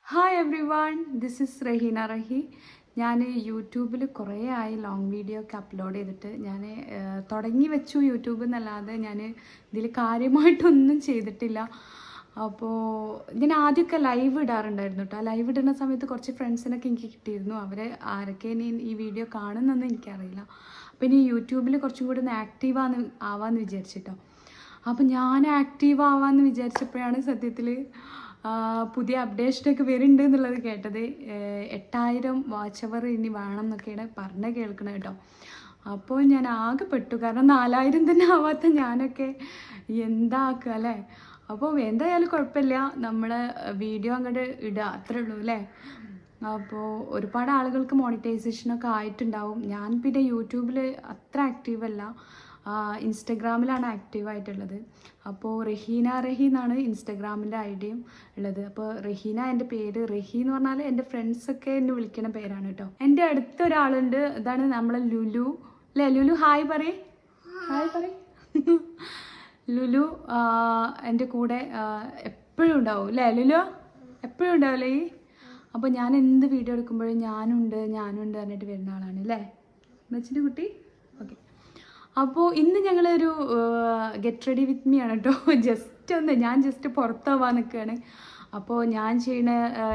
Hi everyone, this is Raheena Rahi. ഞാൻ യൂട്യൂബിൽ കുറേ ആയി ലോങ് വീഡിയോ ഒക്കെ അപ്ലോഡ് ചെയ്തിട്ട് ഞാൻ തുടങ്ങി വെച്ചു യൂട്യൂബ് എന്നല്ലാതെ ഞാൻ ഇതിൽ കാര്യമായിട്ടൊന്നും ചെയ്തിട്ടില്ല. അപ്പോൾ ഞാൻ ആദ്യമൊക്കെ ലൈവ് ഇടാറുണ്ടായിരുന്നു കേട്ടോ. ലൈവ് ഇടുന്ന സമയത്ത് കുറച്ച് ഫ്രണ്ട്സിനൊക്കെ എനിക്ക് കിട്ടിയിരുന്നു. അവർ ആരൊക്കെ ഇനി ഈ വീഡിയോ കാണുന്നതെന്ന് എനിക്കറിയില്ല. അപ്പോൾ ഇനി യൂട്യൂബിൽ കുറച്ചും കൂടി ഒന്ന് ആവാമെന്ന് വിചാരിച്ചിട്ടോ. അപ്പം ഞാൻ ആക്റ്റീവ് ആവാമെന്ന് വിചാരിച്ചപ്പോഴാണ് സത്യത്തിൽ പുതിയ അപ്ഡേഷനൊക്കെ വരുന്നുണ്ട് എന്നുള്ളത് കേട്ടത്. 8000 വാച്ച് അവർ ഇനി വേണം എന്നൊക്കെയാണ് പറഞ്ഞ് കേൾക്കണത് കേട്ടോ. അപ്പോൾ ഞാൻ ആകെ പെട്ടു, കാരണം 4000 തന്നെ ആവാത്ത ഞാനൊക്കെ എന്താക്കുക അല്ലേ. അപ്പോൾ എന്തായാലും കുഴപ്പമില്ല, നമ്മൾ വീഡിയോ അങ്ങോട്ട് ഇടുക, അത്രേ ഉള്ളൂ അല്ലേ. അപ്പോൾ ഒരുപാട് ആളുകൾക്ക് മോണിറ്റൈസേഷനൊക്കെ ആയിട്ടുണ്ടാവും. ഞാൻ പിന്നെ യൂട്യൂബിൽ അത്ര ആക്റ്റീവല്ല, ഇൻസ്റ്റഗ്രാമിലാണ് ആക്റ്റീവായിട്ടുള്ളത്. അപ്പോൾ റഹീന റഹി എന്നാണ് ഇൻസ്റ്റഗ്രാമിൻ്റെ ഐഡിയും ഉള്ളത്. അപ്പോൾ റഹീന എൻ്റെ പേര്, റഹി എന്ന് പറഞ്ഞാൽ എൻ്റെ ഫ്രണ്ട്സൊക്കെ എന്നെ വിളിക്കുന്ന പേരാണ് കേട്ടോ. എൻ്റെ അടുത്തൊരാളുണ്ട്, ഇതാണ് നമ്മളെ ലുലു അല്ലേ. ലുലു ഹായ് പറയ്, ഹായ് പറയ്. ലുലു എൻ്റെ കൂടെ എപ്പോഴും ഉണ്ടാവും അല്ലേ ലുലു, എപ്പോഴും ഉണ്ടാവില്ലേ ഈ. അപ്പോൾ ഞാൻ എന്ത് വീഡിയോ എടുക്കുമ്പോഴും ഞാനുണ്ട് പറഞ്ഞിട്ട് വരുന്ന ആളാണ് അല്ലേ മെച്ചിൻ്റെ കുട്ടി. ഓക്കെ, അപ്പോൾ ഇന്ന് ഞങ്ങളൊരു ഗെറ്റ് റെഡി വിത്ത് മീ ആണ് കേട്ടോ. ഞാൻ ജസ്റ്റ് പുറത്താവാൻ നിൽക്കുകയാണ്. അപ്പോൾ ഞാൻ ചെയ്യുന്ന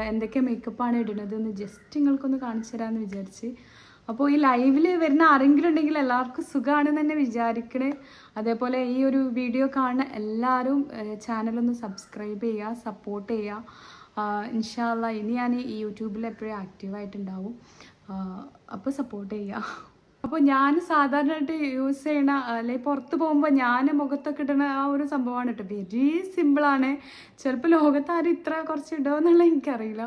എന്തൊക്കെ മേക്കപ്പാണ് ഇടുന്നത് എന്ന് ജസ്റ്റ് നിങ്ങൾക്കൊന്ന് കാണിച്ചു തരാമെന്ന് വിചാരിച്ച്. അപ്പോൾ ഈ ലൈവിൽ വരുന്ന ആരെങ്കിലും ഉണ്ടെങ്കിൽ എല്ലാവർക്കും സുഖമാണെന്ന് തന്നെ വിചാരിക്കണേ. അതേപോലെ ഈ ഒരു വീഡിയോ കാണുന്ന എല്ലാവരും ചാനലൊന്ന് സബ്സ്ക്രൈബ് ചെയ്യുക, സപ്പോർട്ട് ചെയ്യുക. ഇൻഷാ അല്ലാ ഇനി ഞാൻ ഈ യൂട്യൂബിൽ എപ്പോഴും ആക്റ്റീവായിട്ടുണ്ടാവും. അപ്പോൾ സപ്പോർട്ട് ചെയ്യുക. അപ്പോൾ ഞാൻ സാധാരണയായിട്ട് യൂസ് ചെയ്യണ, അല്ലെങ്കിൽ പുറത്ത് പോകുമ്പോൾ ഞാൻ മുഖത്തൊക്കെ ഇടുന്ന ആ ഒരു സംഭവമാണ് കേട്ടോ. വെരി സിമ്പിളാണ്. ചിലപ്പോൾ ലോകത്താരും ഇത്ര കുറച്ച് ഇടുമെന്നുള്ള എനിക്കറിയില്ല.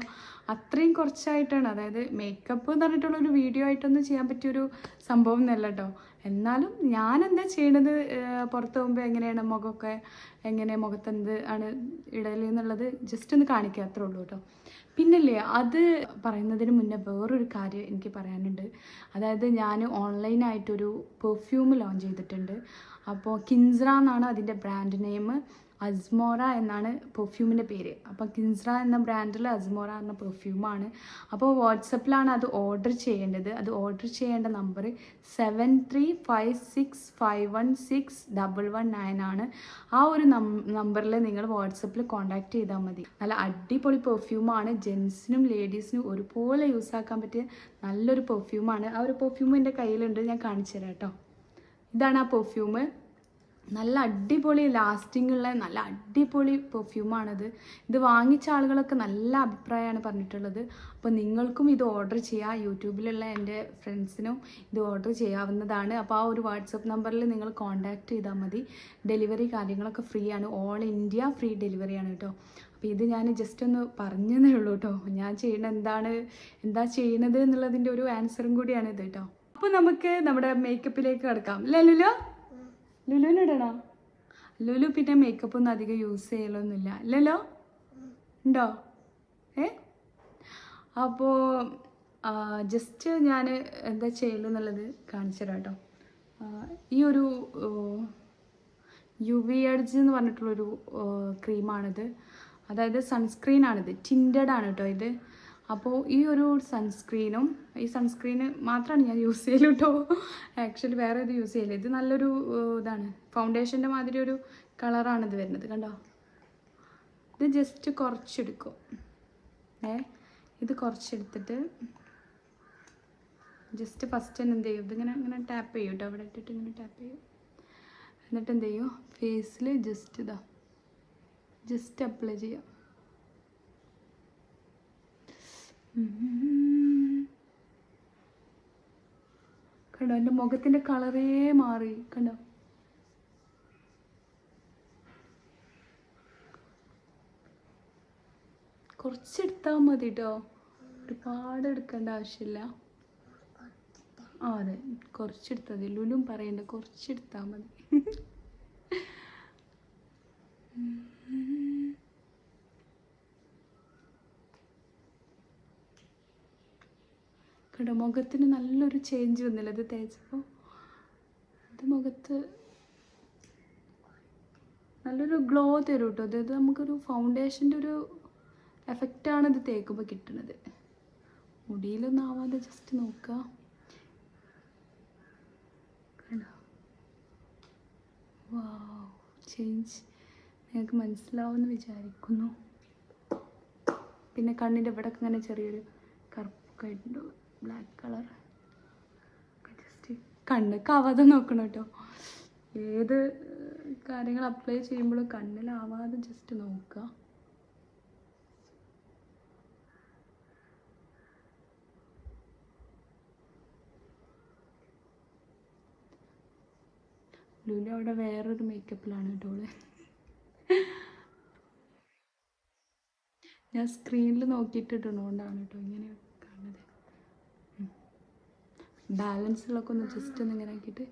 അത്രയും കുറച്ചായിട്ടാണ്, അതായത് മേക്കപ്പ് എന്ന് പറഞ്ഞിട്ടുള്ളൊരു വീഡിയോ ആയിട്ടൊന്നും ചെയ്യാൻ പറ്റിയൊരു സംഭവം എന്നല്ല കേട്ടോ. എന്നാലും ഞാൻ എന്താ ചെയ്യണത്, പുറത്ത് പോകുമ്പോൾ എങ്ങനെയാണ് മുഖമൊക്കെ, എങ്ങനെ മുഖത്തെന്ത് ആണ് ഇടൽ എന്നുള്ളത് ജസ്റ്റ് ഒന്ന് കാണിക്കുക, അത്രേ ഉള്ളൂ കേട്ടോ. പിന്നില്ലേ, അത് പറയുന്നതിന് മുന്നേ വേറൊരു കാര്യം എനിക്ക് പറയാനുണ്ട്. അതായത് ഞാൻ ഓൺലൈനായിട്ടൊരു പെർഫ്യൂം ലോഞ്ച് ചെയ്തിട്ടുണ്ട്. അപ്പോൾ കിൻസ്ര എന്നാണ് അതിൻ്റെ ബ്രാൻഡ് നെയിം, അസ്മോറ എന്നാണ് പെർഫ്യൂമിൻ്റെ പേര്. അപ്പോൾ കിൻസ്ര എന്ന ബ്രാൻഡിൽ അസ്മോറ എന്ന പെർഫ്യൂമാണ്. അപ്പോൾ വാട്സപ്പിലാണ് അത് ഓർഡർ ചെയ്യേണ്ടത്. അത് ഓർഡർ ചെയ്യേണ്ട നമ്പർ 7356516119 ആണ്. ആ ഒരു നമ്പറിൽ നിങ്ങൾ വാട്സപ്പിൽ കോൺടാക്റ്റ് ചെയ്താൽ മതി. നല്ല അടിപൊളി പെർഫ്യൂമാണ്, ജെൻസിനും ലേഡീസിനും ഒരുപോലെ യൂസ് ആക്കാൻ പറ്റിയ നല്ലൊരു പെർഫ്യൂമാണ്. ആ ഒരു പെർഫ്യൂം എൻ്റെ കയ്യിലുണ്ട്, ഞാൻ കാണിച്ചു തരാം കേട്ടോ. ഇതാണ് ആ പെർഫ്യൂം. നല്ല അടിപൊളി ലാസ്റ്റിംഗ് ഉള്ള നല്ല അടിപൊളി പെർഫ്യൂമാണിത്. ഇത് വാങ്ങിച്ച ആളുകളൊക്കെ നല്ല അഭിപ്രായമാണ് പറഞ്ഞിട്ടുള്ളത്. അപ്പോൾ നിങ്ങൾക്കും ഇത് ഓർഡർ ചെയ്യാം. യൂട്യൂബിലുള്ള എൻ്റെ ഫ്രണ്ട്സിനും ഇത് ഓർഡർ ചെയ്യാവുന്നതാണ്. അപ്പോൾ ആ ഒരു വാട്സപ്പ് നമ്പറിൽ നിങ്ങൾ കോൺടാക്റ്റ് ചെയ്താൽ മതി. ഡെലിവറി കാര്യങ്ങളൊക്കെ ഫ്രീ ആണ്, ഓൾ ഇന്ത്യ ഫ്രീ ഡെലിവറിയാണ് കേട്ടോ. അപ്പോൾ ഇത് ഞാൻ ജസ്റ്റ് ഒന്ന് പറഞ്ഞതേ ഉള്ളൂ കേട്ടോ. ഞാൻ എന്താ ചെയ്യണത് എന്നുള്ളതിൻ്റെ ഒരു ആൻസറും കൂടിയാണ് ഇത് കേട്ടോ. അപ്പോൾ നമുക്ക് നമ്മുടെ മേക്കപ്പിലേക്ക് കിടക്കാം അല്ലേ ലുലു. ലുലുവിനിടണോ? ലുലു പിന്നെ മേക്കപ്പ് ഒന്നും അധികം യൂസ് ചെയ്യലൊന്നുമില്ല അല്ലല്ലോ, ഉണ്ടോ? അപ്പോൾ ജസ്റ്റ് ഞാൻ എന്താ ചെയ്യലെന്നുള്ളത് കാണിച്ചു തരാം കേട്ടോ. ഈ ഒരു UV എഡ്ജ് എന്ന് പറഞ്ഞിട്ടുള്ളൊരു ക്രീമാണിത്, അതായത് സൺസ്ക്രീനാണിത്, ടിൻറ്റഡ് ആണ് കേട്ടോ ഇത്. അപ്പോൾ ഈ ഒരു ഈ സൺസ്ക്രീന് മാത്രമാണ് ഞാൻ യൂസ് ചെയ്യല് കേട്ടോ. ആക്ച്വലി വേറെ ഇത് യൂസ് ചെയ്യില്ല. ഇത് നല്ലൊരു ഇതാണ്, ഫൗണ്ടേഷൻ്റെ മാതിരി ഒരു കളറാണ് ഇത് വരുന്നത്, കണ്ടോ. ഇത് ജസ്റ്റ് കുറച്ചെടുക്കും, ഇത് കുറച്ചെടുത്തിട്ട് ജസ്റ്റ് ഫസ്റ്റ് തന്നെ എന്ത് ചെയ്യും, ഇങ്ങനെ ടാപ്പ് ചെയ്യും കേട്ടോ. അവിടെ ഇട്ടിട്ട് ഇങ്ങനെ ടാപ്പ് ചെയ്യും. എന്നിട്ട് എന്ത് ചെയ്യും, ഫേസിൽ ജസ്റ്റ് അപ്ലൈ ചെയ്യാം. കണ്ടോ, എൻ്റെ മുഖത്തിൻ്റെ കളറേ മാറി, കണ്ടോ. കുറച്ചെടുത്താൽ മതി കേട്ടോ, ഒരുപാട് എടുക്കേണ്ട ആവശ്യമില്ല. അതെ, കുറച്ചെടുത്താൽ മതി. ലുലും പറയണ്ട, കുറച്ചെടുത്താൽ മതി. കണ്ടോ, മുഖത്തിന് നല്ലൊരു ചേഞ്ച് വന്നില്ല ഇത് തേച്ചപ്പോൾ. ഇത് മുഖത്ത് നല്ലൊരു ഗ്ലോ തരും കേട്ടോ. അതായത് നമുക്കൊരു ഫൗണ്ടേഷൻ്റെ ഒരു എഫക്റ്റാണ് ഇത് തേക്കുമ്പോൾ കിട്ടുന്നത്. മുടിയിലൊന്നും ആവാതെ ജസ്റ്റ് നോക്കുക. വാവ്, ചേഞ്ച് നിങ്ങൾക്ക് മനസ്സിലാവുമെന്ന് വിചാരിക്കുന്നു. പിന്നെ കണ്ണിൻ്റെ ഇവിടെയൊക്കെ ഇങ്ങനെ ചെറിയൊരു കറുപ്പൊക്കെ ആയിട്ടുണ്ട്, ബ്ലാക്ക് കളർ. ജസ്റ്റ് കണ്ണൊക്കെ ആവാതെ നോക്കണം കേട്ടോ. ഏത് കാര്യങ്ങൾ അപ്ലൈ ചെയ്യുമ്പോഴും കണ്ണിലാവാതെ ജസ്റ്റ് നോക്കുക. ലുലു അവിടെ വേറൊരു മേക്കപ്പിലാണ് കേട്ടോ. ഞാൻ സ്ക്രീനിൽ നോക്കിയിട്ടിട്ടുകൊണ്ടാണ് കേട്ടോ ഇങ്ങനെ കാണുന്നത്. ബാലൻസുകളൊക്കെ ഒന്ന് ജസ്റ്റ് ഒന്ന് ഇങ്ങനെ ആക്കിയിട്ട്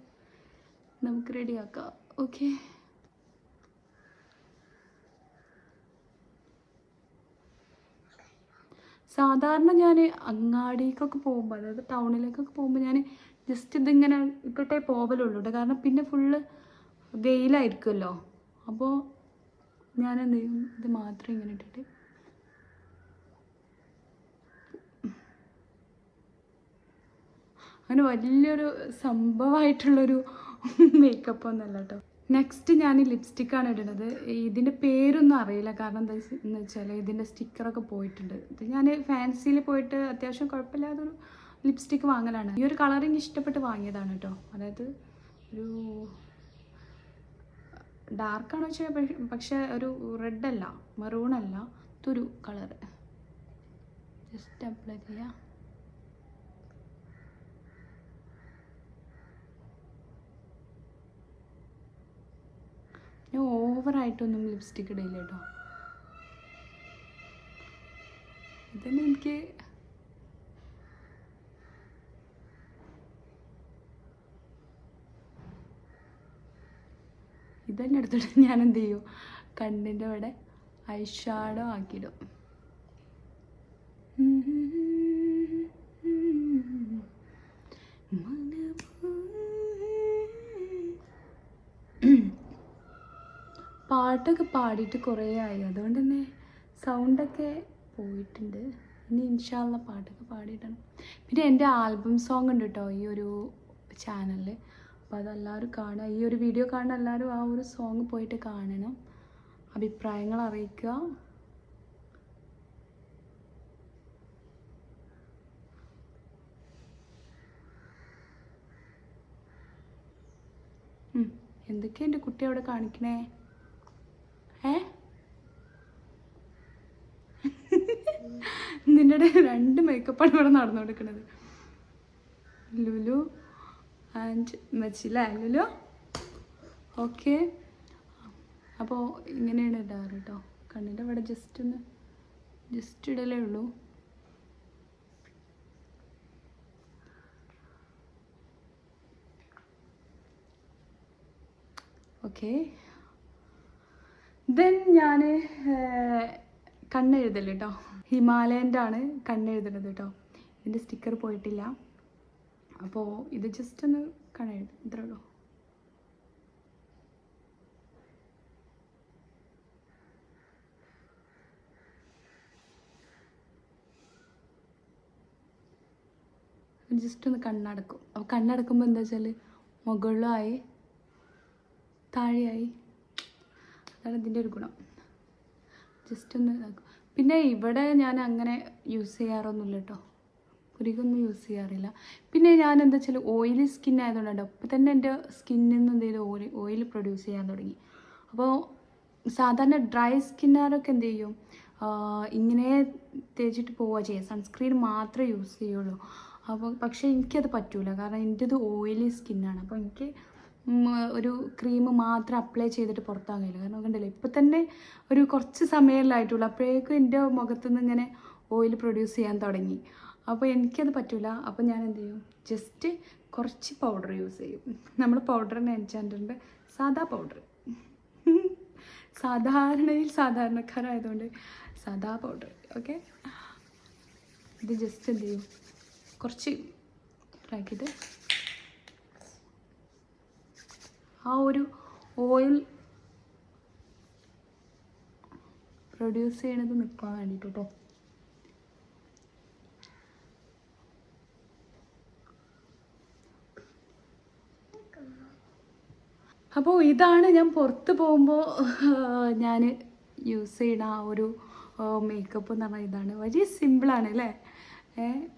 നമുക്ക് റെഡിയാക്കാം. ഓക്കെ, സാധാരണ ഞാൻ അങ്ങാടിക്കൊക്കെ പോകുമ്പോൾ, അതായത് ടൗണിലേക്കൊക്കെ പോകുമ്പോൾ ഞാൻ ജസ്റ്റ് ഇതിങ്ങനെ ഇട്ടിട്ടേ പോകലുള്ളൂ കേട്ടോ. കാരണം പിന്നെ ഫുള്ള് വെയിലായിരിക്കുമല്ലോ. അപ്പോൾ ഞാൻ എന്ത് ചെയ്യും, ഇത് മാത്രം ഇങ്ങനെ ഇട്ടിട്ട് അങ്ങനെ വലിയൊരു സംഭവമായിട്ടുള്ളൊരു മേക്കപ്പ് ഒന്നുമല്ല കേട്ടോ. നെക്സ്റ്റ് ഞാൻ ലിപ്സ്റ്റിക്കാണ് ഇടുന്നത്. ഇതിൻ്റെ പേരൊന്നും അറിയില്ല, കാരണം എന്താ എന്ന് വെച്ചാൽ ഇതിൻ്റെ സ്റ്റിക്കറൊക്കെ പോയിട്ടുണ്ട്. ഇത് ഞാൻ ഫാൻസിയിൽ പോയിട്ട് അത്യാവശ്യം കുഴപ്പമില്ലാതൊരു ലിപ്സ്റ്റിക്ക് വാങ്ങലാണ്. ഈ ഒരു കളറിങ് ഇഷ്ടപ്പെട്ട് വാങ്ങിയതാണ് കേട്ടോ. അതായത് ഒരു ഡാർക്കാണോ വെച്ചാൽ, പക്ഷേ ഒരു റെഡല്ല, മെറൂണല്ല, ഇതൊരു കളറ്. ജസ്റ്റ് അപ്ലൈ ചെയ്യാം. ഞാൻ ഓവറായിട്ടൊന്നും ലിപ്സ്റ്റിക്ക് ഇടില്ല കേട്ടോ. ഇതന്നെ എനിക്ക് ഇതന്നെ എടുത്തിട്ട് ഞാൻ എന്ത് ചെയ്യും, കണ്ണിൻ്റെ അവിടെ ഐ ഷാഡോ ആക്കിയിടും. പാട്ടൊക്കെ പാടിയിട്ട് കുറേ ആയി, അതുകൊണ്ട് തന്നെ സൗണ്ടൊക്കെ പോയിട്ടുണ്ട്. ഇനി ഇൻഷാ അള്ളാ പാട്ടൊക്കെ പാടിയിട്ടാണ്. പിന്നെ എൻ്റെ ആൽബം സോങ് ഉണ്ട് കേട്ടോ ഈ ഒരു ചാനലിൽ. അപ്പോൾ അതെല്ലാവരും കാണുക, ഈ ഒരു വീഡിയോ കാണുന്ന എല്ലാവരും ആ ഒരു സോങ് പോയിട്ട് കാണണം, അഭിപ്രായങ്ങൾ അറിയിക്കുക. എന്തൊക്കെയാ എൻ്റെ കുട്ടി അവിടെ കാണിക്കണേ? നിന്റെ രണ്ട് മേക്കപ്പാണ് ഇവിടെ നടന്നുകൊടുക്കുന്നത്. ലുലു ആൻഡ് മച്ചില ലുലു. ഓക്കെ, അപ്പോൾ ഇങ്ങനെയാണ് ഇടാറ് കേട്ടോ. കണ്ണിൻ്റെ ഇവിടെ ജസ്റ്റ് ഇടലേ ഉള്ളൂ. ഓക്കെ, ദെൻ ഞാൻ കണ്ണെഴുതൽ കേട്ടോ. ഹിമാലയൻ്റെ ആണ് കണ്ണെഴുതുന്നത് കേട്ടോ. ഇതിൻ്റെ സ്റ്റിക്കർ പോയിട്ടില്ല. അപ്പോൾ ഇത് ജസ്റ്റ് ഒന്ന് കണ്ണെഴുതും, ഇത്രേ ഉള്ളൂ. ജസ്റ്റ് ഒന്ന് കണ്ണടക്കും. അപ്പോൾ കണ്ണടക്കുമ്പോൾ എന്താ വെച്ചാൽ മുകളിലായി താഴെയായി, അതാണ് ഇതിൻ്റെ ഒരു ഗുണം. ജസ്റ്റ് ഒന്ന് ഇതാക്കും. പിന്നെ ഇവിടെ ഞാൻ അങ്ങനെ യൂസ് ചെയ്യാറൊന്നുമില്ല കേട്ടോ, പുരികൊന്നും യൂസ് ചെയ്യാറില്ല. പിന്നെ ഞാൻ എന്താ വെച്ചാൽ ഓയിലി സ്കിൻ ആയതുകൊണ്ടാണ് അപ്പോൾ തന്നെ എൻ്റെ സ്കിന്നിൽ നിന്ന് എന്തെങ്കിലും ഓയിൽ പ്രൊഡ്യൂസ് ചെയ്യാൻ തുടങ്ങി. അപ്പോൾ സാധാരണ ഡ്രൈ സ്കിന്നുകാരൊക്കെ എന്ത് ചെയ്യും, ഇങ്ങനെ തേച്ചിട്ട് പോവുക ചെയ്യുക, സൺസ്ക്രീൻ മാത്രമേ യൂസ് ചെയ്യുള്ളൂ. അപ്പോൾ പക്ഷേ എനിക്കത് പറ്റൂല, കാരണം എൻ്റെത് ഓയിലി സ്കിന്നാണ്. അപ്പോൾ എനിക്ക് ഒരു ക്രീം മാത്രം അപ്ലൈ ചെയ്തിട്ട് പുറത്താൻ കഴിയില്ല. കാരണം കണ്ടില്ല, ഇപ്പം തന്നെ ഒരു കുറച്ച് സമയമല്ലായിട്ടുള്ളൂ, അപ്പോഴേക്കും എൻ്റെ മുഖത്തുനിന്ന് ഇങ്ങനെ ഓയിൽ പ്രൊഡ്യൂസ് ചെയ്യാൻ തുടങ്ങി. അപ്പോൾ എനിക്കത് പറ്റില്ല. അപ്പോൾ ഞാൻ എന്ത് ചെയ്യും, ജസ്റ്റ് കുറച്ച് പൗഡർ യൂസ് ചെയ്യും. നമ്മൾ പൗഡറിന് എൻചാൻറ്റുണ്ട്, സാധാ പൗഡർ. സാധാരണക്കാരായതുകൊണ്ട് സാധാ പൗഡർ. ഓക്കെ, ഇത് ജസ്റ്റ് എന്ത് ചെയ്യും, കുറച്ച് ഇതാക്കിയിട്ട് ആ ഒരു ഓയിൽ പ്രൊഡ്യൂസ് ചെയ്യണത് നിൽക്കാൻ വേണ്ടിയിട്ട് കേട്ടോ. അപ്പോൾ ഇതാണ് ഞാൻ പുറത്ത് പോകുമ്പോൾ ഞാൻ യൂസ് ചെയ്യുന്ന ആ ഒരു മേക്കപ്പ് എന്ന് പറഞ്ഞാൽ ഇതാണ്. വലിയ സിമ്പിളാണ് അല്ലേ.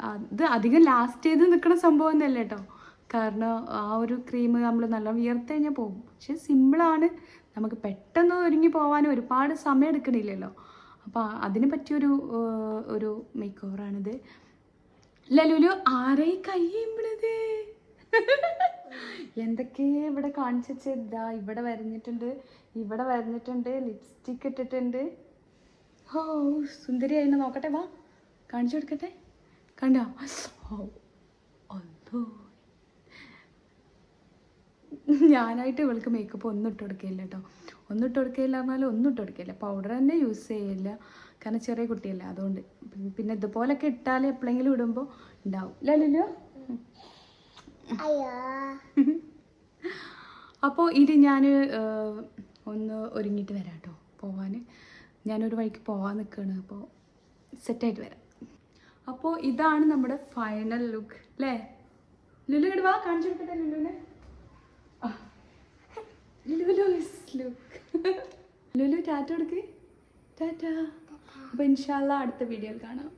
അത് അധികം ലാസ്റ്റ് ചെയ്ത് നിൽക്കുന്ന സംഭവം ഒന്നുമല്ല കേട്ടോ. കാരണം ആ ഒരു ക്രീം നമ്മൾ നല്ല വിയർത്ത് കഴിഞ്ഞാൽ പോകും. പക്ഷെ സിമ്പിളാണ്, നമുക്ക് പെട്ടെന്ന് ഒരുങ്ങി പോകാൻ ഒരുപാട് സമയം എടുക്കണില്ലല്ലോ. അപ്പോൾ അതിന് പറ്റിയൊരു ഒരു മേക്ക് ഓവറാണിത്. ലലുലു ആരെ കൈ ചെയ്യുമ്പത് എന്തൊക്കെയാ ഇവിടെ കാണിച്ചു വെച്ചാ. ഇവിടെ വരഞ്ഞിട്ടുണ്ട്, ഇവിടെ വരഞ്ഞിട്ടുണ്ട്, ലിപ്സ്റ്റിക്ക് ഇട്ടിട്ടുണ്ട്. ഓ സുന്ദരിയായിരുന്നു. നോക്കട്ടെ, വാ കാണിച്ചു കൊടുക്കട്ടെ. കണ്ടോ? ഓ അല്ലോ, ഞാനായിട്ട് ഇവൾക്ക് മേക്കപ്പ് ഒന്നും ഇട്ട് കൊടുക്കില്ല കേട്ടോ. ഒന്നും ഇട്ട് കൊടുക്കില്ല പറഞ്ഞാലും ഒന്നും ഇട്ട് കൊടുക്കില്ല. പൗഡർ തന്നെ യൂസ് ചെയ്യില്ല, കാരണം ചെറിയ കുട്ടിയല്ല. അതുകൊണ്ട് പിന്നെ ഇതുപോലൊക്കെ ഇട്ടാൽ എപ്പോഴെങ്കിലും ഇടുമ്പോൾ ഉണ്ടാവും. ലലുലു അപ്പോൾ ഇനി ഞാൻ ഒന്ന് ഒരുങ്ങിയിട്ട് വരാം കേട്ടോ പോവാൻ. ഞാനൊരു വഴിക്ക് പോകാൻ നിൽക്കുകയാണ്. അപ്പോൾ സെറ്റായിട്ട് വരാം. അപ്പോൾ ഇതാണ് നമ്മുടെ ഫൈനൽ ലുക്ക് അല്ലേ. ലുലു ഇടുവാ, കാണിച്ചു കൊടുക്കട്ടെ ലുലുവിനെ. ലുലു ലുക്ക്. ലുലു ടാറ്റ കൊടുക്ക്. ടാറ്റ. അപ്പോൾ ഇൻഷാല്ലാ അടുത്ത വീഡിയോയിൽ കാണാം.